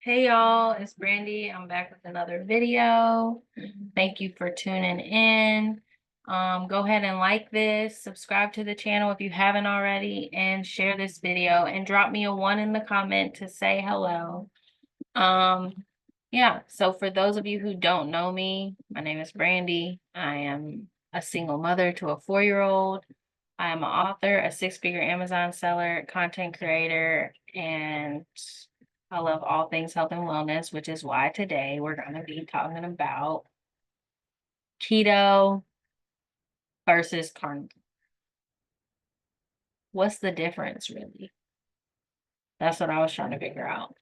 Hey y'all, it's Brandy. I'm back with another video. Thank you for tuning in. Go ahead and like this, subscribe to the channel if you haven't already, and share this video and drop me a 1 in the comment to say hello. Yeah, so for those of you who don't know me, my name is Brandy. I am a single mother to a 4-year-old. I am an author, a 6-figure Amazon seller, content creator, and I love all things health and wellness, which is why today we're going to be talking about keto versus carnivore. What's the difference, really? That's what I was trying to figure out.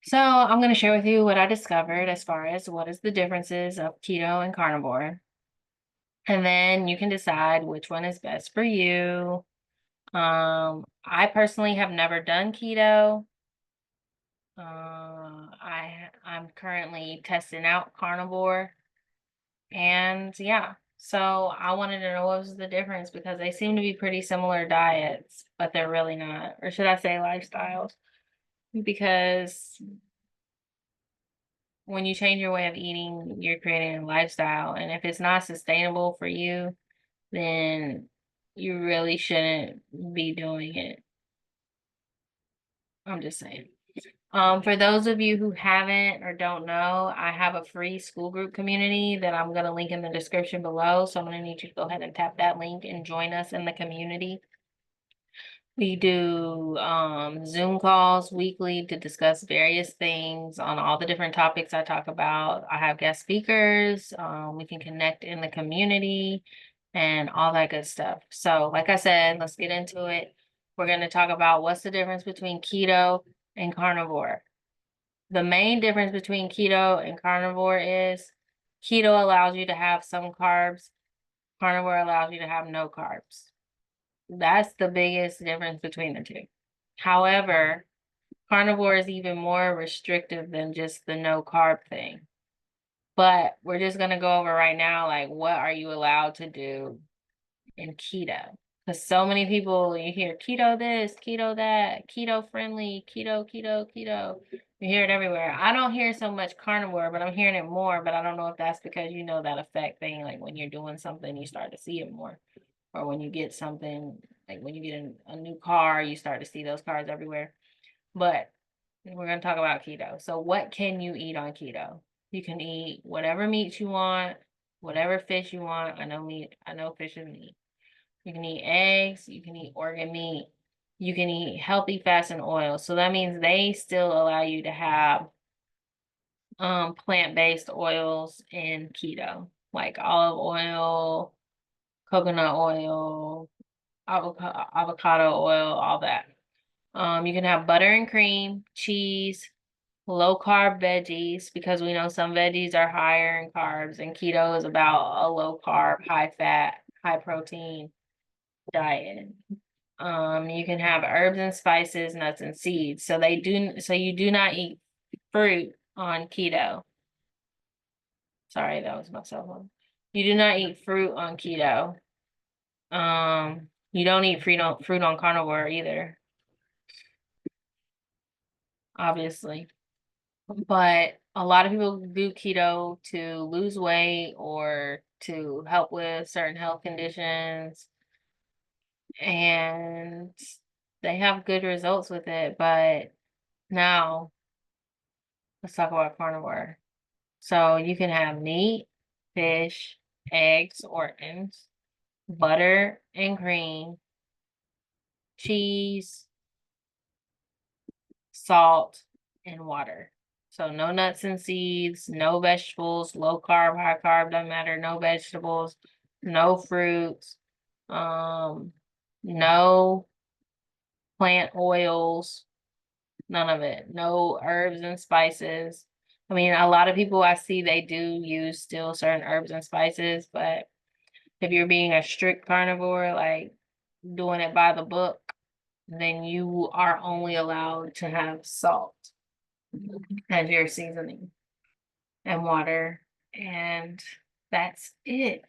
So I'm going to share with you what I discovered as far as what is the differences of keto and carnivore. And then you can decide which one is best for you. I personally have never done keto. I'm currently testing out carnivore, and yeah, so I wanted to know what was the difference because they seem to be pretty similar diets, but they're really not, or should I say lifestyles? Because when you change your way of eating, you're creating a lifestyle, and if it's not sustainable for you, then you really shouldn't be doing it. I'm just saying. For those of you who haven't or don't know, I have a free school group community that I'm going to link in the description below. So I'm going to need you to go ahead and tap that link and join us in the community. We do Zoom calls weekly to discuss various things on all the different topics I talk about. I have guest speakers. We can connect in the community and all that good stuff. So like I said, let's get into it. We're going to talk about what's the difference between keto and carnivore. The main difference between keto and carnivore is keto allows you to have some carbs, carnivore allows you to have no carbs. That's the biggest difference between the two. However, carnivore is even more restrictive than just the no carb thing. But we're just going to go over right now, like, what are you allowed to do in keto? Because so many people, you hear keto this, keto that, keto friendly, keto. You hear it everywhere. I don't hear so much carnivore, but I'm hearing it more. But I don't know if that's because you know that effect thing, like when you're doing something, you start to see it more. Or when you get something, like when you get a new car, you start to see those cars everywhere. But we're going to talk about keto. So what can you eat on keto? You can eat whatever meat you want, whatever fish you want. I know fish is meat. You can eat eggs, you can eat organ meat, you can eat healthy fats and oils. So that means they still allow you to have plant-based oils in keto, like olive oil, coconut oil, avocado oil, all that. You can have butter and cream, cheese, low carb veggies, because we know some veggies are higher in carbs, and keto is about a low carb, high fat, high protein diet. You can have herbs and spices, nuts and seeds. So you do not eat fruit on keto. Sorry, that was my cell phone. You do not eat fruit on keto. You don't eat fruit on carnivore either, obviously. But a lot of people do keto to lose weight or to help with certain health conditions, and they have good results with it. But now let's talk about carnivore. So you can have meat, fish, eggs, organs, butter and cream, cheese, salt, and water. So no nuts and seeds, no vegetables, low carb, high carb, doesn't matter, no vegetables, no fruits, no plant oils, none of it. No herbs and spices. I mean, a lot of people I see, they do use still certain herbs and spices, but if you're being a strict carnivore, like doing it by the book, then you are only allowed to have salt as your seasoning and water, and that's it.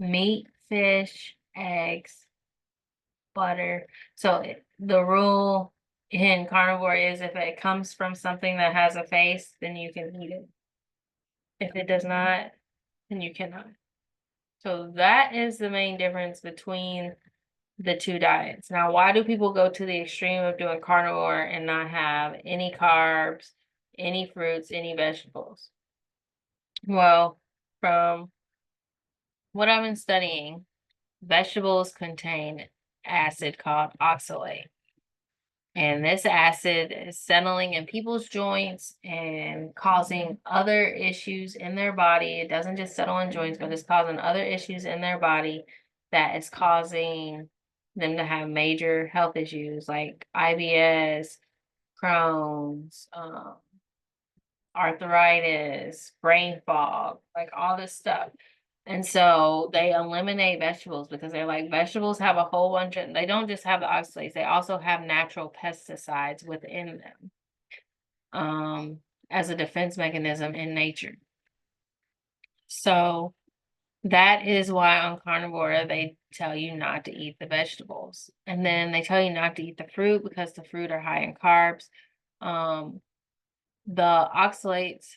Meat, fish, eggs, butter. So the rule in carnivore is if it comes from something that has a face, then you can eat it. If it does not, then you cannot. So that is the main difference between the two diets. Now, why do people go to the extreme of doing carnivore and not have any carbs, any fruits, any vegetables? Well, from what I've been studying, vegetables contain acid called oxalate. And this acid is settling in people's joints and causing other issues in their body. It doesn't just settle in joints, but it's causing other issues in their body that is causing them to have major health issues like IBS, Crohn's, arthritis, brain fog, like all this stuff. And so they eliminate vegetables because they're like, vegetables have a whole bunch of, they don't just have the oxalates, they also have natural pesticides within them, as a defense mechanism in nature. So that is why on carnivore they tell you not to eat the vegetables. And then they tell you not to eat the fruit because the fruit are high in carbs. Um, the oxalates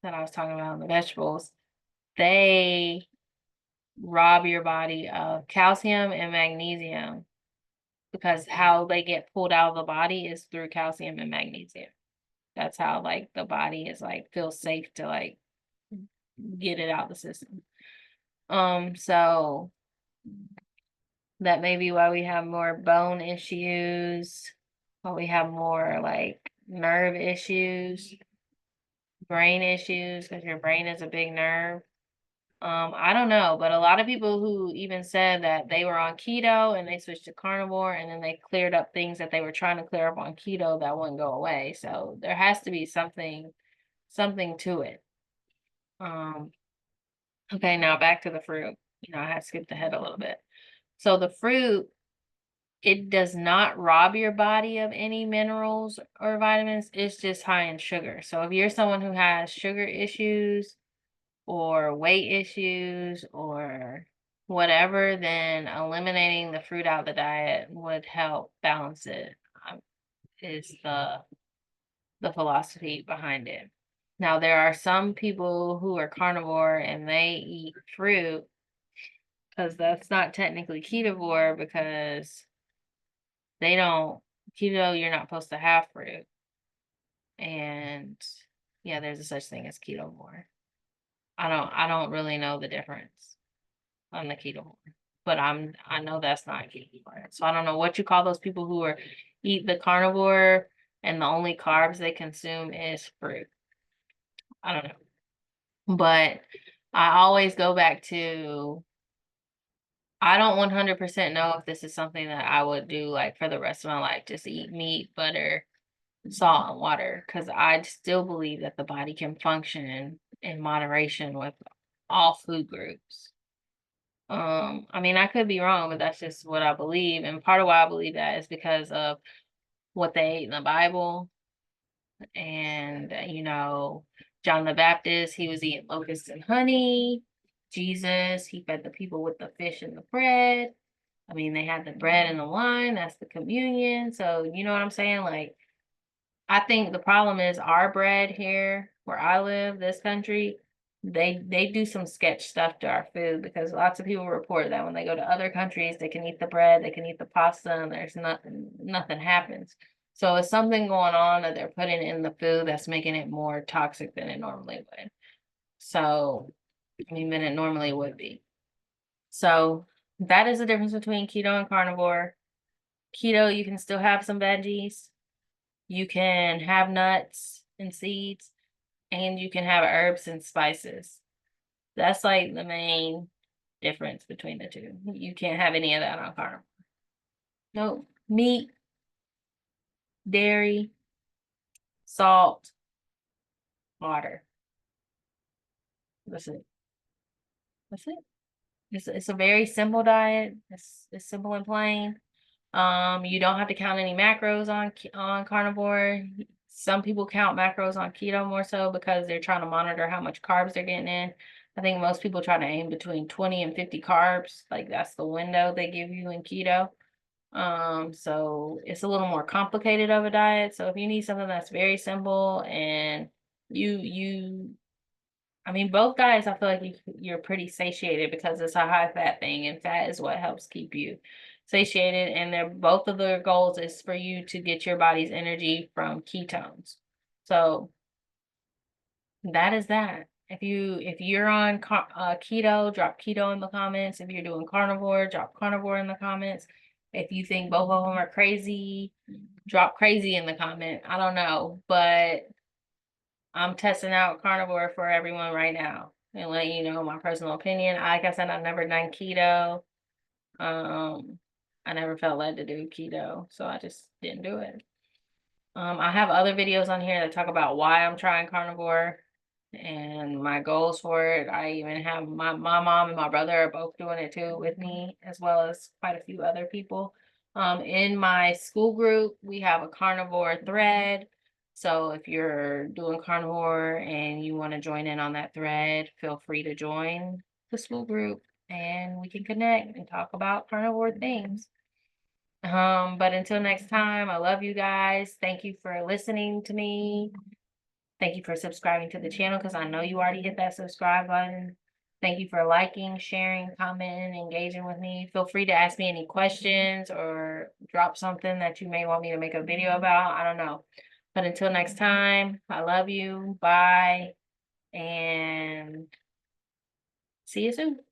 that I was talking about in the vegetables, they rob your body of calcium and magnesium because how they get pulled out of the body is through calcium and magnesium. That's how like the body is like feels safe to like get it out the system. So that may be why we have more bone issues, why we have more like nerve issues, brain issues, because your brain is a big nerve. I don't know, but a lot of people who even said that they were on keto and they switched to carnivore and then they cleared up things that they were trying to clear up on keto that wouldn't go away. So there has to be something to it. Um, okay, now back to the fruit. I had skipped ahead a little bit. So the fruit, it does not rob your body of any minerals or vitamins. It's just high in sugar. So if you're someone who has sugar issues, or weight issues or whatever, then eliminating the fruit out of the diet would help balance it, is the philosophy behind it. Now, there are some people who are carnivore and they eat fruit because that's not technically ketovore because they don't, keto, you're not supposed to have fruit. And yeah, there's a such thing as ketovore. I don't really know the difference on the keto, but I know that's not keto. So I don't know what you call those people who eat the carnivore and the only carbs they consume is fruit. I don't know. But I always go back to, I don't 100% know if this is something that I would do like for the rest of my life, just eat meat, butter, salt, and water, because I still believe that the body can function in moderation with all food groups. I mean, I could be wrong, but that's just what I believe. And part of why I believe that is because of what they ate in the Bible. And, John the Baptist, he was eating locusts and honey. Jesus, he fed the people with the fish and the bread. I mean, they had the bread and the wine. That's the communion. So, you know what I'm saying? Like, I think the problem is our bread here where I live, this country, they do some sketch stuff to our food because lots of people report that when they go to other countries, they can eat the bread, they can eat the pasta, and there's nothing happens. So it's something going on that they're putting in the food that's making it more toxic than it normally would. So, I mean, than it normally would be. So that is the difference between keto and carnivore. Keto, you can still have some veggies. You can have nuts and seeds, and you can have herbs and spices. That's like the main difference between the two. You can't have any of that on carnivore. No meat, dairy, salt, water. That's it. That's it. It's a very simple diet. It's simple and plain. You don't have to count any macros on carnivore. Some people count macros on keto more so because they're trying to monitor how much carbs they're getting in. I think most people try to aim between 20 and 50 carbs. Like that's the window they give you in keto. So it's a little more complicated of a diet. So if you need something that's very simple and you I mean, both diets, I feel like you're pretty satiated because it's a high fat thing, and fat is what helps keep you satiated. And they're both of their goals is for you to get your body's energy from ketones. So that is that. If you're on keto, drop keto in the comments. If you're doing carnivore, drop carnivore in the comments. If you think both of them are crazy, drop crazy in the comment. I don't know, but I'm testing out carnivore for everyone right now and let you know my personal opinion. Like I said, I've never done keto. Um, I never felt led to do keto, so I just didn't do it. I have other videos on here that talk about why I'm trying carnivore and my goals for it. I even have my mom and my brother are both doing it too with me, as well as quite a few other people. In my school group, we have a carnivore thread. So if you're doing carnivore and you want to join in on that thread, feel free to join the school group and we can connect and talk about carnivore things. But until next time, I love you guys. Thank you for listening to me. Thank you for subscribing to the channel because I know you already hit that subscribe button. Thank you for liking, sharing, commenting, engaging with me. Feel free to ask me any questions or drop something that you may want me to make a video about. I don't know. But until next time, I love you. Bye. And see you soon.